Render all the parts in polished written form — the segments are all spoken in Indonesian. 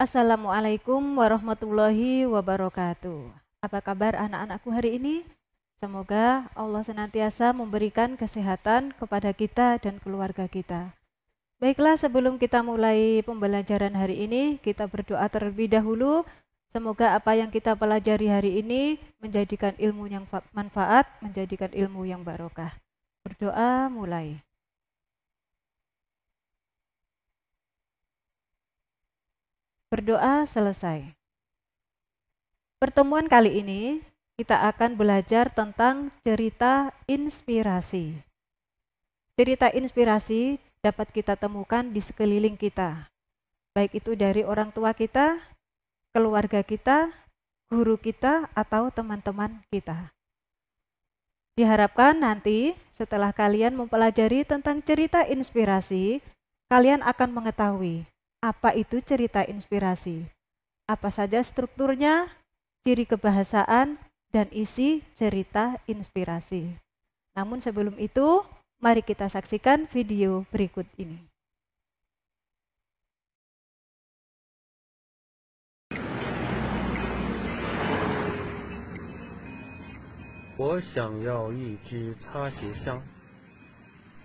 Assalamualaikum warahmatullahi wabarakatuh. Apa kabar anak-anakku hari ini? Semoga Allah senantiasa memberikan kesehatan kepada kita dan keluarga kita. Baiklah, sebelum kita mulai pembelajaran hari ini, kita berdoa terlebih dahulu. Semoga apa yang kita pelajari hari ini menjadikan ilmu yang manfaat, menjadikan ilmu yang barokah. Berdoa mulai. Berdoa selesai. Pertemuan kali ini kita akan belajar tentang cerita inspirasi. Cerita inspirasi dapat kita temukan di sekeliling kita, baik itu dari orang tua kita, keluarga kita, guru kita, atau teman-teman kita. Diharapkan nanti setelah kalian mempelajari tentang cerita inspirasi, kalian akan mengetahui apa itu cerita inspirasi, apa saja strukturnya, ciri kebahasaan, dan isi cerita inspirasi. Namun sebelum itu, mari kita saksikan video berikut ini. 我想要一支擦鞋箱。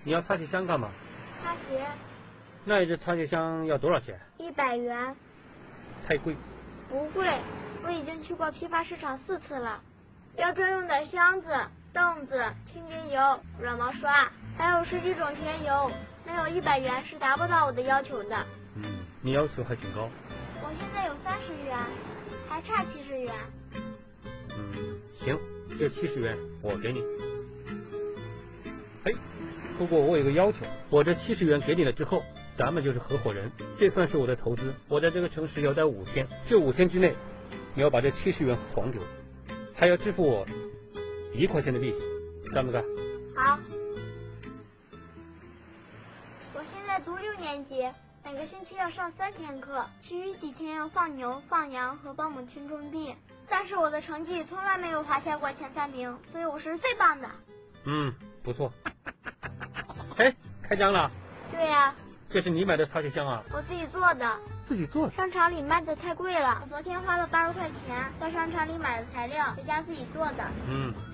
你要擦鞋箱干嘛？擦鞋那一支擦鞋箱要多少钱？ 100元， 太贵。 不贵，我已经去过批发市场4次了。要专用的箱子、凳子、清洁油、软毛刷，还有10几种甜油，没有100元是达不到我的要求的。你要求还挺高。我现在有30元，还差70元。行，这70元我给你。不过我有个要求，我这70元给你了之后，咱们就是合伙人，这算是我的投资。我在这个城市要待5天，这5天之内，你要把这70元还给我，还要支付我1块钱的利息，干不干？好。我现在读6年级，每个星期要上3天课，其余几天要放牛、放羊和帮母亲种地。但是我的成绩从来没有滑下过前3名，所以我是最棒的。不错。开张了？对呀。这是你买的擦鞋箱啊？我自己做的。自己做的？商场里卖的太贵了，我昨天花了80块钱在商场里买的材料，回家自己做的。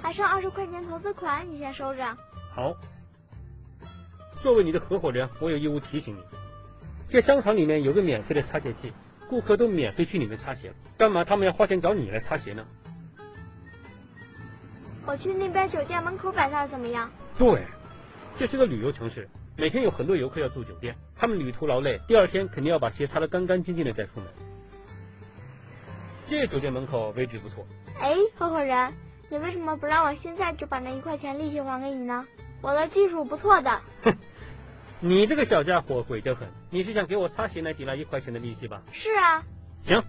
还剩20块钱投资款，你先收着。好。作为你的合伙人，我有义务提醒你，这商场里面有个免费的擦鞋器，顾客都免费去里面擦鞋，干嘛他们要花钱找你来擦鞋呢？我去那边酒店门口摆摊怎么样？对，这是个旅游城市，每天有很多游客要住酒店，他们旅途劳累，第2天肯定要把鞋擦得干干净净的再出门。这酒店门口位置不错。合伙人，你为什么不让我现在就把那1块钱利息还给你呢？我的技术不错的。你这个小家伙鬼得很，你是想给我擦鞋来抵那1块钱的利息吧？是啊。行，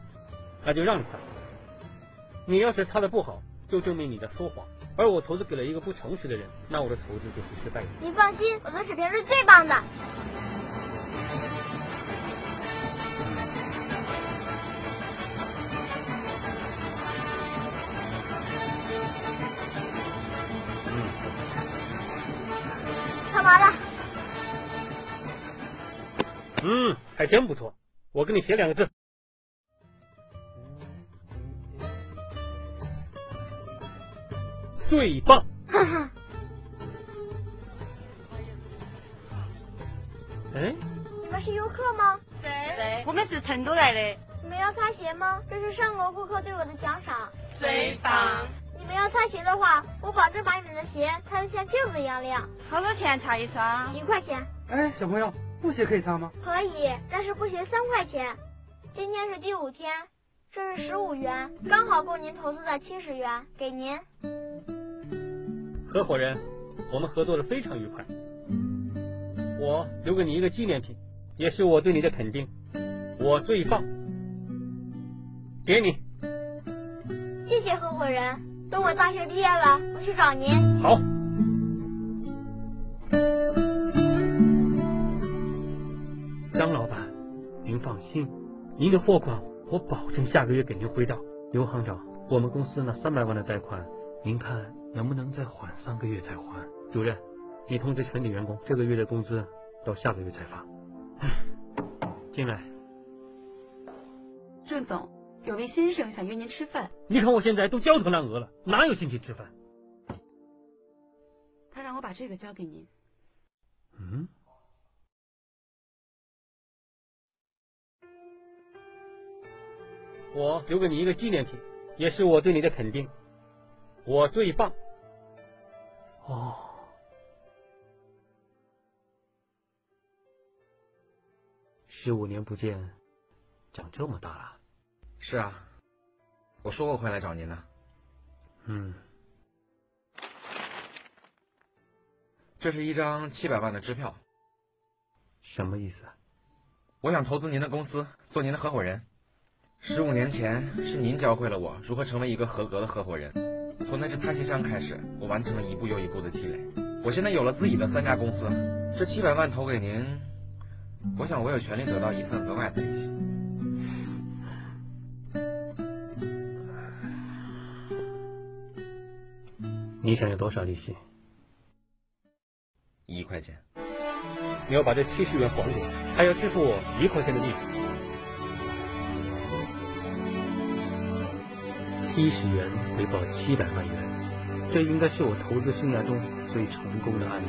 那就让你擦。你要是擦得不好，就证明你在说谎，而我投资给了一个不诚实的人，那我的投资就是失败的。你放心，我的水平是最棒的。擦完了。还真不错。我给你写2个字。最棒！你们是游客吗？对，我们是成都来的。你们要擦鞋吗？这是上个顾客对我的奖赏。最棒！你们要擦鞋的话，我保证把你们的鞋擦得像镜子一样亮。好多钱擦一双？1块钱。小朋友，布鞋可以擦吗？可以，但是布鞋3块钱。今天是第5天，这是15元，刚好够您投资的70元，给您。合伙人，我们合作的非常愉快。我留给你一个纪念品，也是我对你的肯定。我最棒，给你。谢谢合伙人。等我大学毕业了，我去找您。好。张老板，您放心，您的货款我保证下个月给您汇到。刘行长，我们公司那300万的贷款，您看能不能再缓3个月再还？主任，你通知全体员工，这个月的工资到下个月才发。进来。郑总，有位先生想约您吃饭。你看我现在都焦头烂额了，哪有心情吃饭？他让我把这个交给您。嗯。我留给你一个纪念品，也是我对你的肯定。我最棒。哦。15年不见，长这么大了。是啊，我说过会来找您的。这是一张700万的支票。什么意思啊？我想投资您的公司，做您的合伙人。15年前是您教会了我如何成为一个合格的合伙人。从那只擦鞋箱开始，我完成了一步又一步的积累。我现在有了自己的3家公司，这700万投给您，我想我有权利得到一份额外的利息。你想要多少利息？1亿块钱。你要把这70元还给我，还要支付我1块钱的利息。70元回报700万元，这应该是我投资生涯中最成功的案例。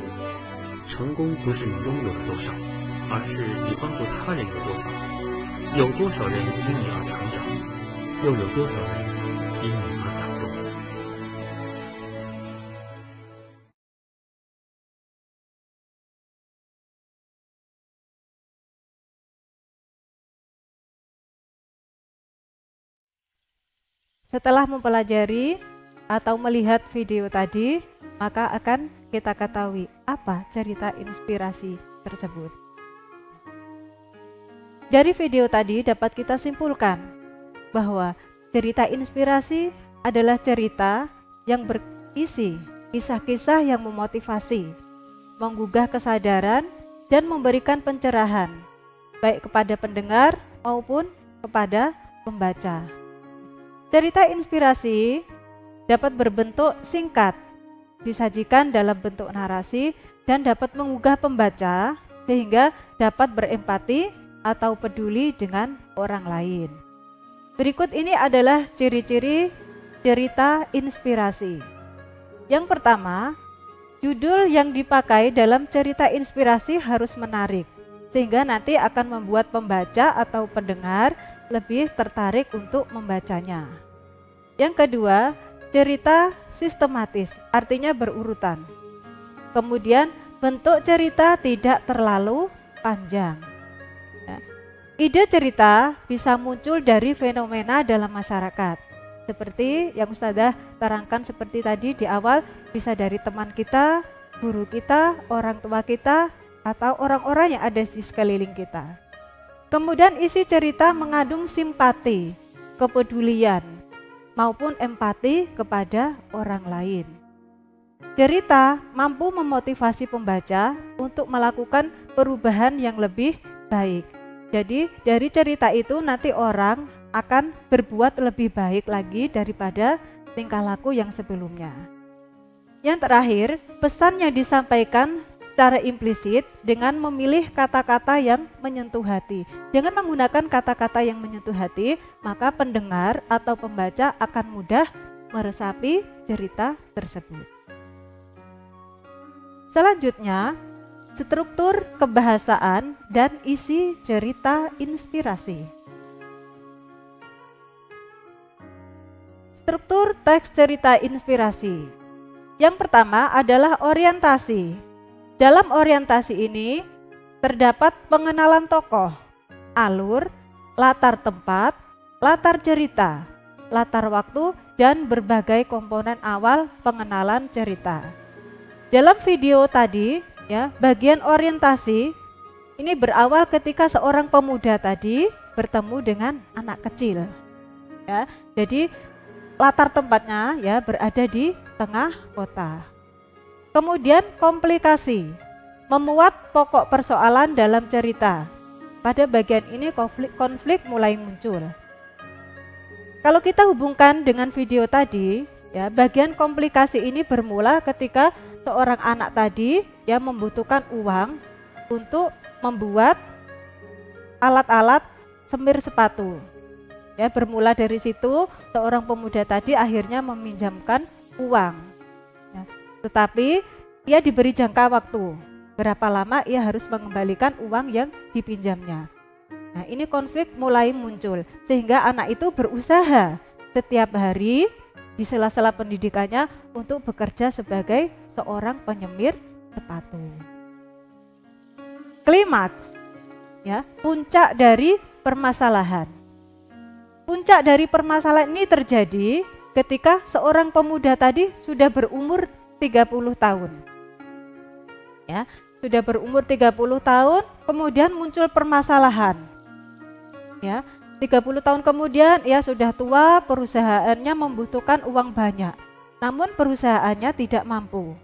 成功不是你拥有了多少，而是你帮助他人有多少。有多少人因你而成长，又有多少人因你而感动。Setelah mempelajari atau melihat video tadi, maka akan kita ketahui apa cerita inspirasi tersebut. Dari video tadi dapat kita simpulkan bahwa cerita inspirasi adalah cerita yang berisi kisah-kisah yang memotivasi, menggugah kesadaran, dan memberikan pencerahan, baik kepada pendengar maupun kepada pembaca. Cerita inspirasi dapat berbentuk singkat, disajikan dalam bentuk narasi, dan dapat menggugah pembaca sehingga dapat berempati atau peduli dengan orang lain. Berikut ini adalah ciri-ciri cerita inspirasi. Yang pertama, judul yang dipakai dalam cerita inspirasi harus menarik, sehingga nanti akan membuat pembaca atau pendengar lebih tertarik untuk membacanya. Yang kedua, cerita sistematis, artinya berurutan. Kemudian bentuk cerita tidak terlalu panjang. Ide cerita bisa muncul dari fenomena dalam masyarakat. Seperti yang Ustazah terangkan seperti tadi di awal, bisa dari teman kita, guru kita, orang tua kita, atau orang-orang yang ada di sekeliling kita. Kemudian isi cerita mengandung simpati, kepedulian, maupun empati kepada orang lain. Cerita mampu memotivasi pembaca untuk melakukan perubahan yang lebih baik. Jadi dari cerita itu nanti orang akan berbuat lebih baik lagi daripada tingkah laku yang sebelumnya. Yang terakhir, pesan yang disampaikan secara implisit dengan memilih kata-kata yang menyentuh hati. Dengan menggunakan kata-kata yang menyentuh hati, maka pendengar atau pembaca akan mudah meresapi cerita tersebut. Selanjutnya, struktur kebahasaan dan isi cerita inspirasi. Struktur teks cerita inspirasi. Yang pertama adalah orientasi. Dalam orientasi ini terdapat pengenalan tokoh, alur, latar tempat, latar cerita, latar waktu, dan berbagai komponen awal pengenalan cerita. Dalam video tadi, ya, bagian orientasi ini berawal ketika seorang pemuda tadi bertemu dengan anak kecil. Ya, jadi latar tempatnya ya berada di tengah kota. Kemudian komplikasi, memuat pokok persoalan dalam cerita. Pada bagian ini konflik mulai muncul. Kalau kita hubungkan dengan video tadi, ya, bagian komplikasi ini bermula ketika seorang anak tadi ya membutuhkan uang untuk membuat alat-alat semir sepatu. Ya, bermula dari situ seorang pemuda tadi akhirnya meminjamkan uang. Ya, tetapi ia diberi jangka waktu berapa lama ia harus mengembalikan uang yang dipinjamnya. Nah, ini konflik mulai muncul sehingga anak itu berusaha setiap hari di sela-sela pendidikannya untuk bekerja sebagai seorang penyemir sepatu. Klimaks, ya, puncak dari permasalahan. Puncak dari permasalahan ini terjadi ketika seorang pemuda tadi sudah berumur 30 tahun. Ya, sudah berumur 30 tahun, kemudian muncul permasalahan. Ya, 30 tahun kemudian ia sudah tua, perusahaannya membutuhkan uang banyak. Namun perusahaannya tidak mampu.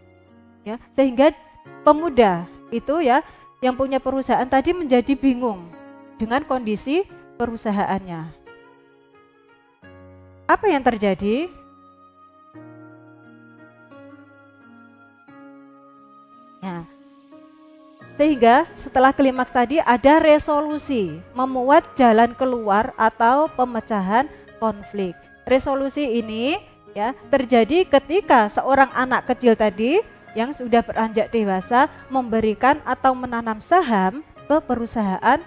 Ya, sehingga pemuda itu ya yang punya perusahaan tadi menjadi bingung dengan kondisi perusahaannya. Apa yang terjadi? Ya. Sehingga setelah klimaks tadi ada resolusi memuat jalan keluar atau pemecahan konflik. Resolusi ini ya terjadi ketika seorang anak kecil tadi yang sudah beranjak dewasa memberikan atau menanam saham ke perusahaan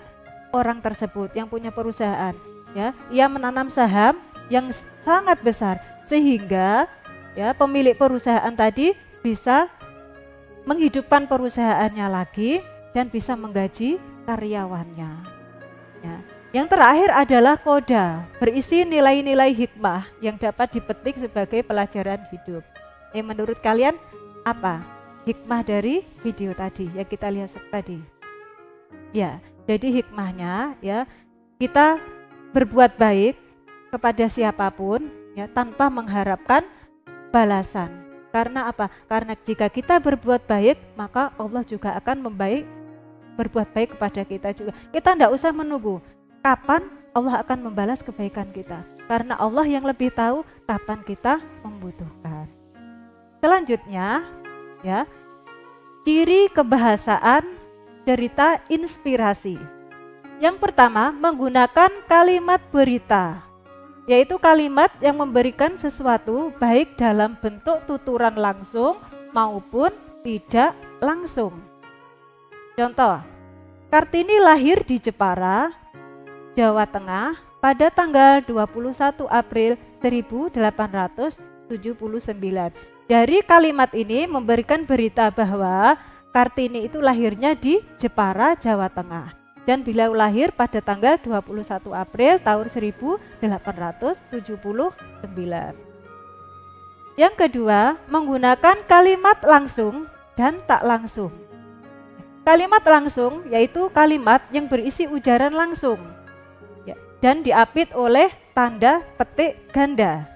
orang tersebut yang punya perusahaan. Ya, ia menanam saham yang sangat besar sehingga ya pemilik perusahaan tadi bisa menghidupkan perusahaannya lagi dan bisa menggaji karyawannya. Ya. Yang terakhir adalah koda, berisi nilai-nilai hikmah yang dapat dipetik sebagai pelajaran hidup. Menurut kalian apa hikmah dari video tadi yang kita lihat tadi? Ya, jadi hikmahnya ya kita berbuat baik kepada siapapun ya tanpa mengharapkan balasan. Karena apa? Karena jika kita berbuat baik, maka Allah juga akan berbuat baik kepada kita juga. Kita tidak usah menunggu kapan Allah akan membalas kebaikan kita. Karena Allah yang lebih tahu kapan kita membutuhkan. Selanjutnya, ya, ciri kebahasaan cerita inspirasi. Yang pertama, menggunakan kalimat berita, yaitu kalimat yang memberikan sesuatu baik dalam bentuk tuturan langsung maupun tidak langsung. Contoh, Kartini lahir di Jepara, Jawa Tengah pada tanggal 21 April 1879. Dari kalimat ini memberikan berita bahwa Kartini itu lahirnya di Jepara, Jawa Tengah. Dan beliau lahir pada tanggal 21 April tahun 1879. Yang kedua, menggunakan kalimat langsung dan tak langsung. Kalimat langsung yaitu kalimat yang berisi ujaran langsung ya, dan diapit oleh tanda petik ganda.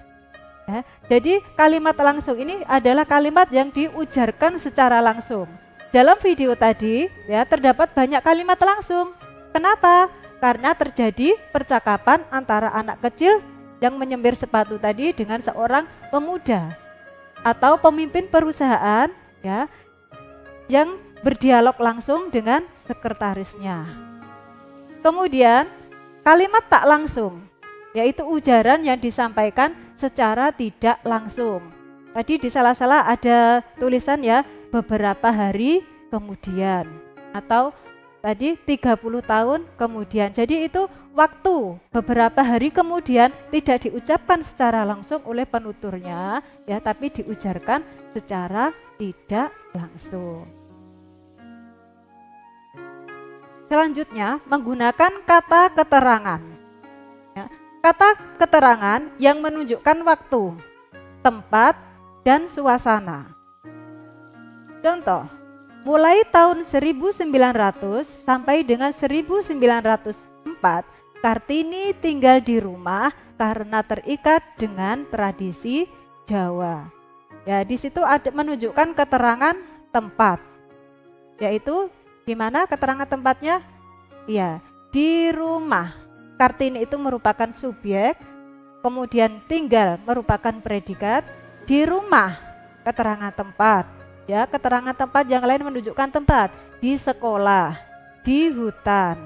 Ya, jadi kalimat langsung ini adalah kalimat yang diujarkan secara langsung. Dalam video tadi ya terdapat banyak kalimat langsung. Kenapa? Karena terjadi percakapan antara anak kecil yang menyemir sepatu tadi dengan seorang pemuda atau pemimpin perusahaan ya yang berdialog langsung dengan sekretarisnya. Kemudian kalimat tak langsung yaitu ujaran yang disampaikan secara tidak langsung. Tadi di sela-sela ada tulisan ya beberapa hari kemudian atau tadi 30 tahun kemudian. Jadi itu waktu beberapa hari kemudian tidak diucapkan secara langsung oleh penuturnya ya, tapi diujarkan secara tidak langsung. Selanjutnya menggunakan kata keterangan. Ya, kata keterangan yang menunjukkan waktu, tempat, dan suasana. Contoh, mulai tahun 1900 sampai dengan 1904, Kartini tinggal di rumah karena terikat dengan tradisi Jawa. Ya, di situ ada menunjukkan keterangan tempat. Yaitu di mana keterangan tempatnya? Ya, di rumah. Kartini itu merupakan subjek, kemudian tinggal merupakan predikat, di rumah keterangan tempat. Ya, keterangan tempat yang lain menunjukkan tempat, di sekolah, di hutan.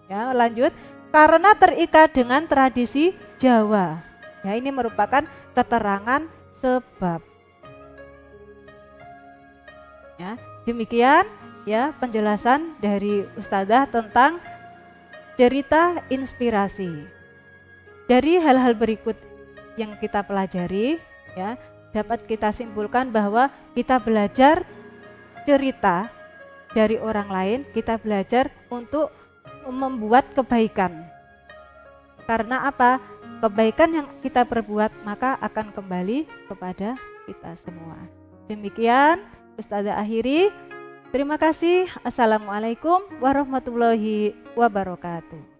Ya, lanjut, karena terikat dengan tradisi Jawa. Ya, ini merupakan keterangan sebab. Ya, demikian ya penjelasan dari Ustadzah tentang cerita inspirasi. Dari hal-hal berikut yang kita pelajari, ya, dapat kita simpulkan bahwa kita belajar cerita dari orang lain, kita belajar untuk membuat kebaikan. Karena apa? Kebaikan yang kita perbuat maka akan kembali kepada kita semua. Demikian Ustadzah akhiri. Terima kasih. Assalamualaikum warahmatullahi wabarakatuh.